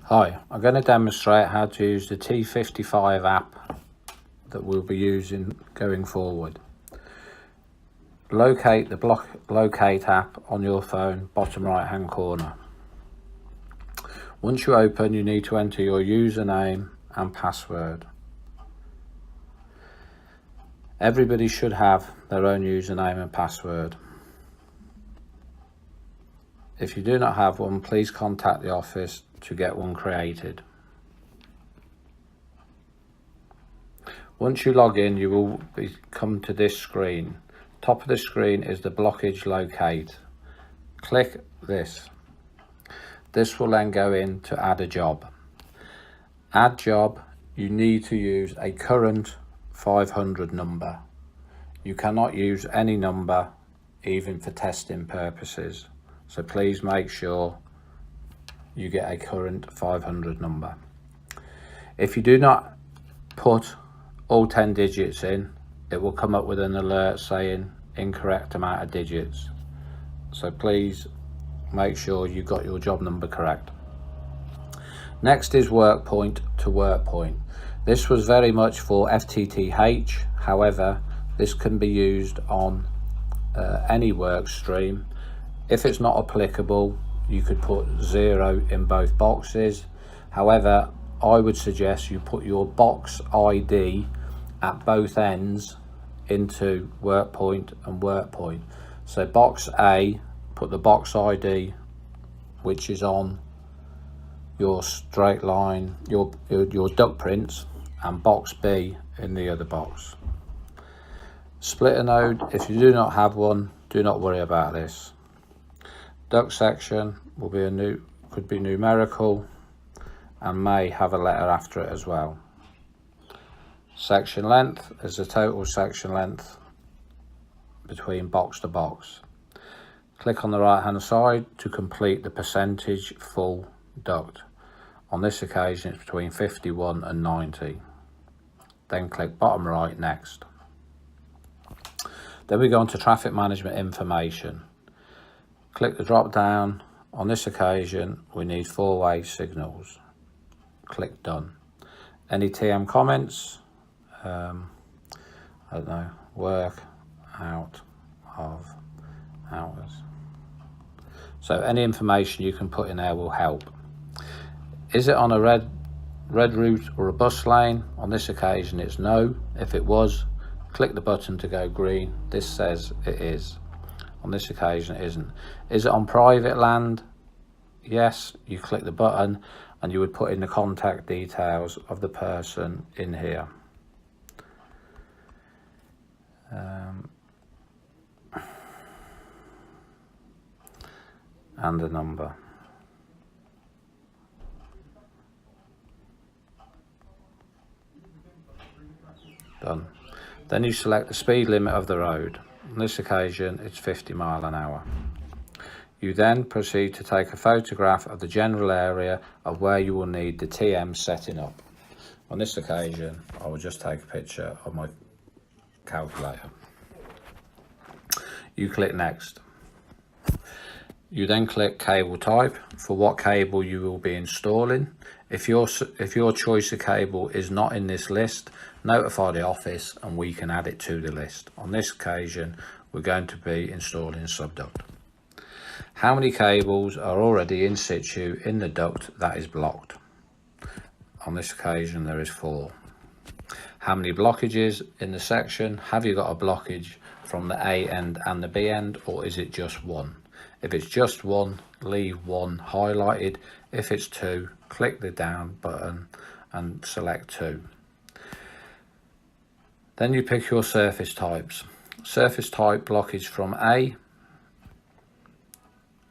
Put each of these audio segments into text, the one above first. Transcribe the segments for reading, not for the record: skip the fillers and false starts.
Hi, I'm going to demonstrate how to use the T55 app that we'll be using going forward. Locate the Locate app on your phone, bottom right hand corner. Once you open, you need to enter your username and password. Everybody should have their own username and password. If you do not have one, please contact the office to get one created. Once you log in, you will come to this screen. Top of the screen is the blockage locate. Click this. This will then go in to add a job. Add job, you need to use a current 500 number. You cannot use any number, even for testing purposes. So please make sure you get a current 500 number. If you do not put all 10 digits in, it will come up with an alert saying incorrect amount of digits. So please make sure you got your job number correct. Next is work point to work point. This was very much for FTTH. However, this can be used on any work stream. If it's not applicable, you could put 0 in both boxes. However, I would suggest you put your box ID at both ends into work point and work point. So box A, put the box ID which is on your straight line, your duct prints, and box B in the other box. Split a node, if you do not have one, do not worry about this. Duct section will be could be numerical and may have a letter after it as well. Section length is the total section length between box to box. Click on the right hand side to complete the percentage full duct. On this occasion it's between 51 and 90. Then click bottom right next. Then we go on to traffic management information. Click the drop down. On this occasion we need 4-way signals. Click done. Any TM comments? I don't know, work out of hours. So any information you can put in there will help. Is it on a red route or a bus lane? On this occasion it's no. If it was, click the button to go green. This says it is. On this occasion it isn't. Is it on private land? Yes, you click the button and you would put in the contact details of the person in here. And the number. Done. Then you select the speed limit of the road. On this occasion it's 50 miles an hour. You then proceed to take a photograph of the general area of where you will need the TM setting up. On this occasion I will just take a picture of my calculator. You click next. You then click cable type for what cable you will be installing. If your choice of cable is not in this list, notify the office and we can add it to the list. On this occasion we're going to be installing subduct. How many cables are already in situ in the duct that is blocked? On this occasion there is 4. How many blockages in the section? Have you got a blockage from the A end and the B end, or is it just one? If it's just one, leave one highlighted. If it's 2, click the down button and select 2. Then you pick your surface types. Surface type blockage from A,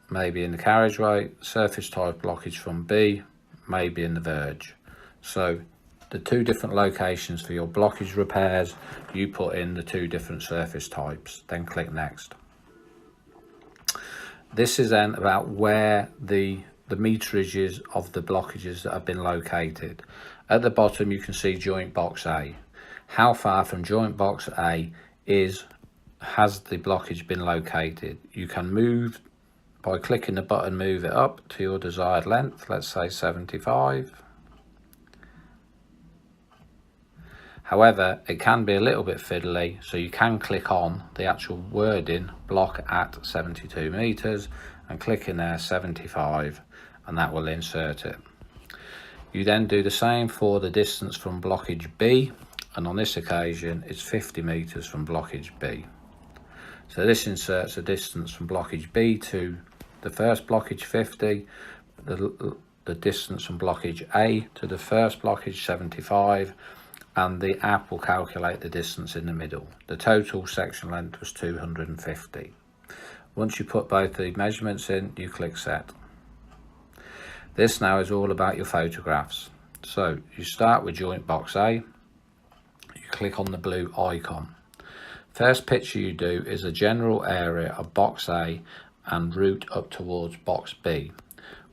maybe in the carriageway. Surface type blockage from B, maybe in the verge. So the 2 different locations for your blockage repairs, you put in the 2 different surface types, then click next. This is then about where the meterages of the blockages that have been located. At the bottom you can see joint box A. How far from joint box A has the blockage been located? You can move by clicking the button, move it up to your desired length, let's say 75. However, it can be a little bit fiddly, so you can click on the actual wording block at 72 meters and click in there 75, and that will insert it. You then do the same for the distance from blockage B, and on this occasion it's 50 meters from blockage B. So this inserts a distance from blockage B to the first blockage 50, the distance from blockage A to the first blockage 75, and the app will calculate the distance in the middle. The total section length was 250. Once you put both the measurements in, you click set. This now is all about your photographs. So you start with joint box A, you click on the blue icon. First picture you do is a general area of box A and route up towards box B.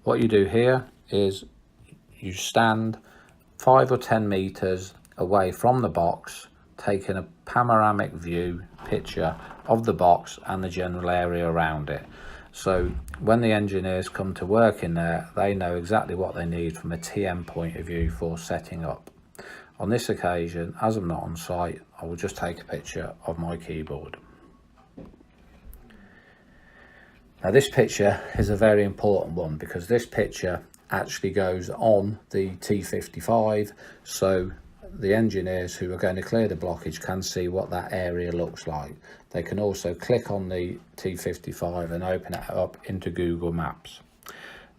What you do here is you stand 5 or 10 meters away from the box, taking a panoramic view picture of the box and the general area around it. So when the engineers come to work in there, they know exactly what they need from a TM point of view for setting up. On this occasion, as I'm not on site, I will just take a picture of my keyboard. Now this picture is a very important one because this picture actually goes on the T55, so the engineers who are going to clear the blockage can see what that area looks like. They can also click on the T55 and open it up into Google Maps.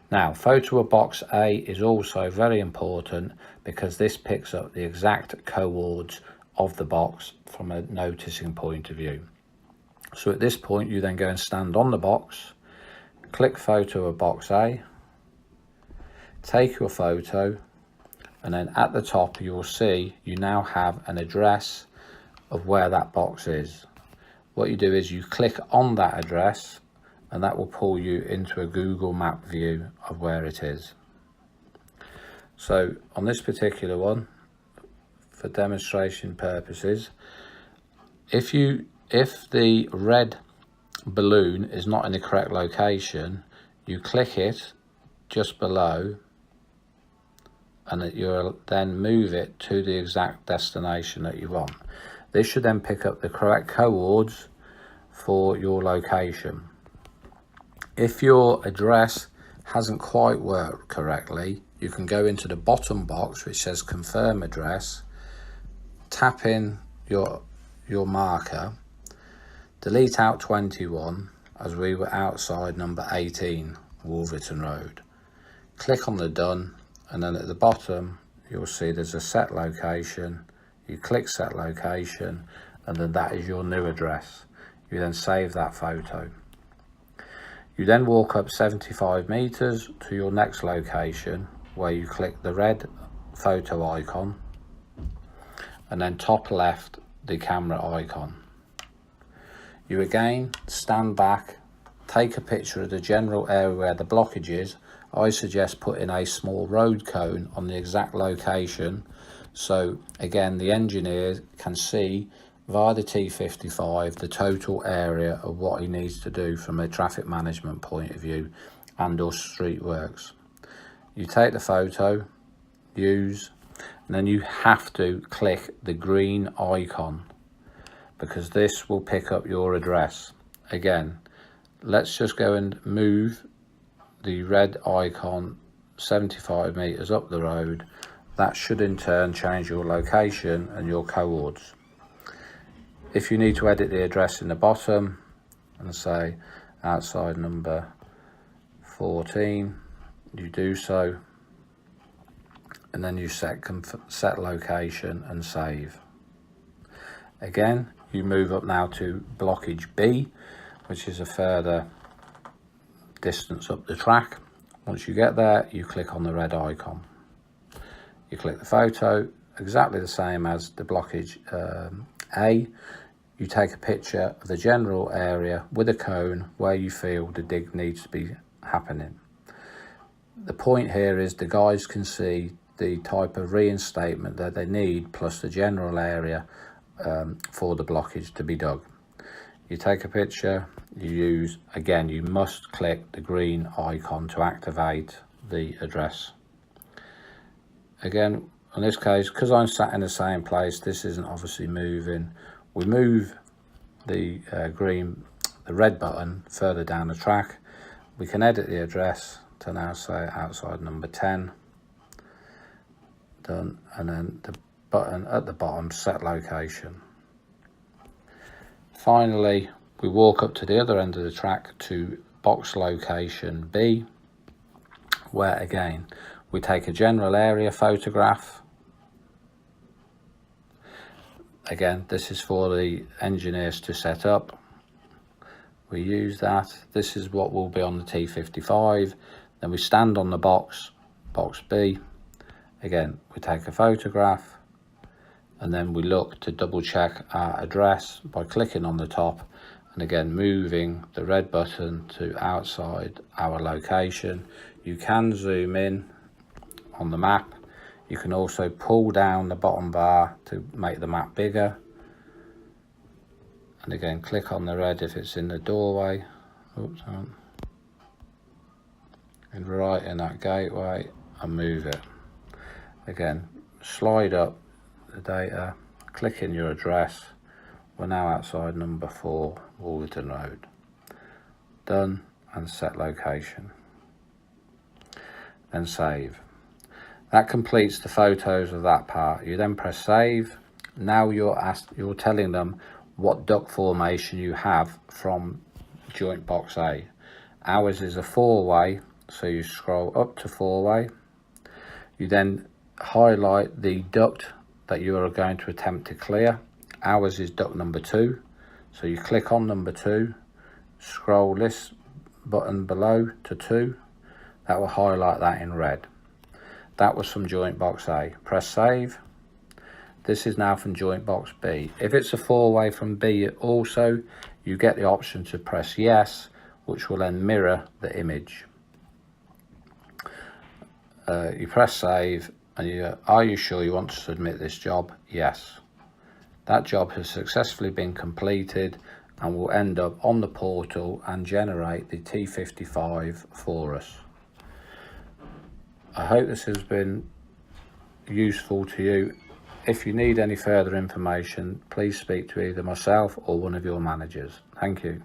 Now, photo of box A is also very important because this picks up the exact coords of the box from a noticing point of view. So at this point, you then go and stand on the box, click photo of box A, take your photo, and then at the top you will see you now have an address of where that box is. What you do is you click on that address and that will pull you into a Google Map view of where it is. So on this particular one, for demonstration purposes, if the red balloon is not in the correct location, you click it just below and you'll then move it to the exact destination that you want. This should then pick up the correct coords for your location. If your address hasn't quite worked correctly, you can go into the bottom box which says confirm address, tap in your marker, delete out 21 as we were outside number 18 Wolverton Road. Click on the done, and then at the bottom you'll see there's a set location. You click set location and then that is your new address. You then save that photo. You then walk up 75 meters to your next location where you click the red photo icon and then top left the camera icon. You again stand back, take a picture of the general area where the blockage is. I suggest putting a small road cone on the exact location, so again the engineer can see via the T55 the total area of what he needs to do from a traffic management point of view and or street works. You take the photo, use, and then you have to click the green icon because this will pick up your address. Again, let's just go and move the red icon 75 meters up the road. That should in turn change your location and your coords. If you need to edit the address in the bottom and say outside number 14, you do so, and then you set location and save. Again, you move up now to blockage B, which is a further distance up the track. Once you get there, you click on the red icon. You click the photo, exactly the same as the blockage A. You take a picture of the general area with a cone where you feel the dig needs to be happening. The point here is the guys can see the type of reinstatement that they need plus the general area for the blockage to be dug. You take a picture, you use, again, you must click the green icon to activate the address. Again, in this case, because I'm sat in the same place, this isn't obviously moving. We move the red button further down the track. We can edit the address to now say outside number 10. Done. And then the button at the bottom, set location. Finally, we walk up to the other end of the track to box location B, where again we take a general area photograph. Again, this is for the engineers to set up. We use that. This is what will be on the T55. Then we stand on the box B. Again, we take a photograph, and then we look to double check our address by clicking on the top, and again moving the red button to outside our location. You can zoom in on the map. You can also pull down the bottom bar to make the map bigger, and again click on the red if it's in the doorway. Oops, and right in that gateway, and move it. Again, slide up the data, click in your address. We're now outside number 4 Wolverton Road. Done, and set location. Then save. That completes the photos of that part. You then press save. Now you're telling them what duct formation you have from joint box A. Ours is a 4-way, so you scroll up to 4-way. You then highlight the duct that you are going to attempt to clear. Ours is duct number 2, so you click on number 2, scroll this button below to 2. That will highlight that in red. That was from joint box A. Press save. This is now from joint box B. If it's a 4-way from B also, you get the option to press yes, which will then mirror the image. You press save, and are you sure you want to submit this job? Yes. That job has successfully been completed and will end up on the portal and generate the T55 for us. I hope this has been useful to you. If you need any further information, please speak to either myself or one of your managers. Thank you.